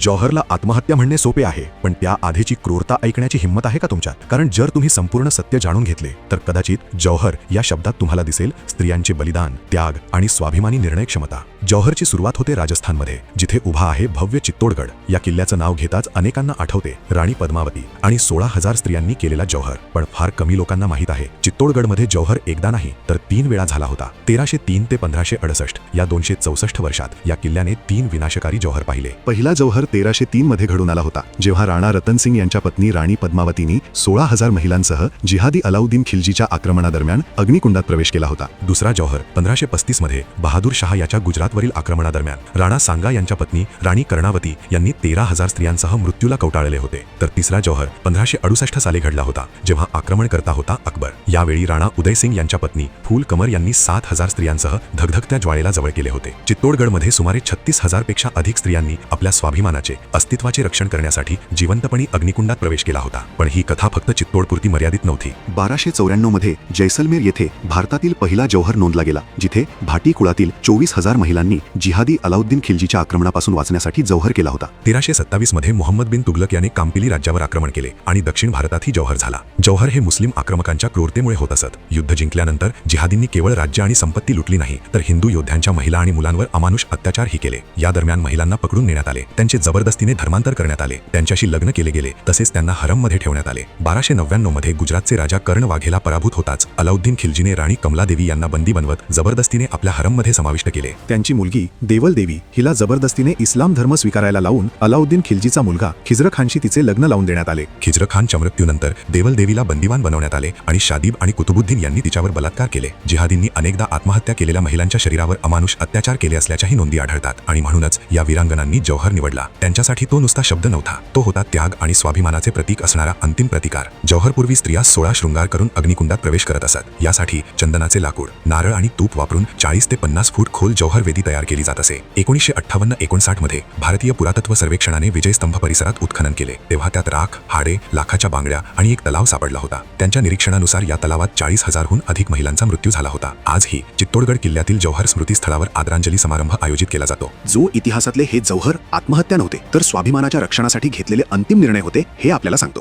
जौहरला आत्महत्या म्हणणे सोपे आहे, पण त्या आधीची क्रूरता ऐकण्याची हिंमत आहे का तुमच्यात? कारण जर तुम्ही संपूर्ण सत्य जाणून घेतले तर कदाचित जौहर या शब्दात तुम्हाला दिसेल स्त्रियांचे बलिदान, त्याग आणि स्वाभिमानी निर्णय क्षमता. जौहरची सुरुवात होते राजस्थानमध्ये, जिथे उभा आहे भव्य चित्तोडगड. या किल्ल्याचं नाव घेताच अनेकांना आठवते राणी पद्मावती आणि 16,000 स्त्रियांनी केलेला जौहर. पण फार कमी लोकांना माहीत आहे चित्तोडगडमध्ये जौहर एकदा नाही तर 3 वेळा झाला होता. 1303 ते 1568 या 264 वर्षात या किल्ल्याने 3 विनाशकारी जौहर पाहिले. पहिला जौहर 1303 मध्ये घडून आला होता, जेव्हा राणा रतनसिंग यांच्या पत्नी राणी पद्मावतींनी 16,000 महिलांसह जिहादी अलाउद्दीन खिलजीच्या आक्रमणादरम्यान अग्निकुंडात प्रवेश केला होता. दुसरा जौहर 1535 मध्ये बहादूर शाह याच्या गुजरातवरील आक्रमणादरम्यान राणा सांगा यांच्या पत्नी राणी कर्णावती यांनी 13,000 स्त्रियांसह मृत्यूला कवटाळले होते. तर तिसरा जौहर 1568 साली घडला होता, जेव्हा आक्रमण करता होता अकबर. यावेळी राणा उदयसिंग यांच्या पत्नी फूल कमर यांनी 7,000 स्त्रियांसह धगधगत्या ज्वाळेला जवळ केले होते. चित्तोडगडमध्ये सुमारे 36,000 पेक्षा अधिक स्त्रियांनी आपल्या स्वाभिमानाचे, अस्तित्वाचे रक्षण करण्यासाठी जिवंतपणी अग्निकुंडात प्रवेश केला होता. पण ही कथा फक्त चित्तोडपुरती मर्यादित नव्हती. 1294 मध्ये जैसलमेर येथे भारतातील पहिला जौहर नोंदला गेला, जिथे भाटी कुळातील 24,000 महिलांनी जिहादी अलाउद्दीन खिलजीच्या आक्रमणापासून वाचण्यासाठी जौहर केला होता. 1327 मध्ये मोहम्मद बिन तुगलक याने काम्पिली राज्यावर आक्रमण केले आणि दक्षिण भारतातही जौहर झाला. जौहर हे मुस्लिम आक्रमकांच्या क्रूरतेमुळे होत असत. युद्ध जिंकल्यानंतर जिहादींनी केवळ राज्य आणि संपत्ती लुटली नाही, तर हिंदू योद्ध्यांच्या महिला आणि मुलांवर अमानुष अत्याचारही केले. या दरम्यान महिलांना पकडून नेण्यात आले, त्यांचे जबरदस्तीने धर्मांतर करण्यात आले, त्यांच्याशी लग्न केले गेले, तसेच त्यांना हरममध्ये ठेवण्यात आले. 1299 मध्ये गुजरातचे राजा कर्ण वाघेला पराभूत होताच अलाउद्दीन खिलजीने राणी कमलादेवी यांना बंदी बनवत जबरदस्तीने आपल्या हरममध्ये समाविष्ट केले. त्यांची मुलगी देवल देवी हिला जबरदस्तीने इस्लाम धर्म स्वीकारायला लावून अलाउद्दीन खिलजीचा मुलगा खिज्र खानशी तिचे लग्न लावून देण्यात आले. खिज्र खानच्या मृत्यूनंतर देवल देवीला बंदिवान बनवण्यात आले आणि शादीब आणि कुतुबुद्दीन यांनी तिच्यावर बलात्कार केले. जिहादींनी अनेकदा आत्महत्या केलेल्या महिलांच्या शरीरावर अमानुष अत्याचार केले असल्याच्याही नोंदी आढळतात. आणि म्हणूनच या वीरांगनांनी जौहर निवडला. त्यांच्यासाठी तो नुसता शब्द नव्हता, तो होता त्याग आणि स्वाभिमानाचे प्रतीक असणारा अंतिम प्रतिकार. जौहरपूर्वी स्त्रिया 16 शृंगार करून अग्निकुंडात प्रवेश करत असत. यासाठी चंदनाचे लाकूड, नारळ आणि तूप वापरून 40 ते 50 फूट खोल जौहर वेदी तयार केली जात असे. 1958-59 मध्ये भारतीय पुरातत्व सर्वेक्षणाने विजयस्तंभ परिसरात उत्खनन केले, तेव्हा त्यात राख, हाडे, लाखाच्या बांगड्या आणि एक तलाव सापडला होता. त्यांच्या निरीक्षणानुसार या तलावात 40,000हून अधिक महिलांचा मृत्यू झाला होता. आजही चित्तोडगड किल्ल्यातील जौहर स्मृतीस्थळावर आदरांजली समारंभ आयोजित केला जातो. जो इतिहासातले हे जौहर आत्महत्या नव्हते, तर स्वाभिमानाच्या रक्षणासाठी घेतलेले अंतिम निर्णय होते, हे आपल्याला सांगतो.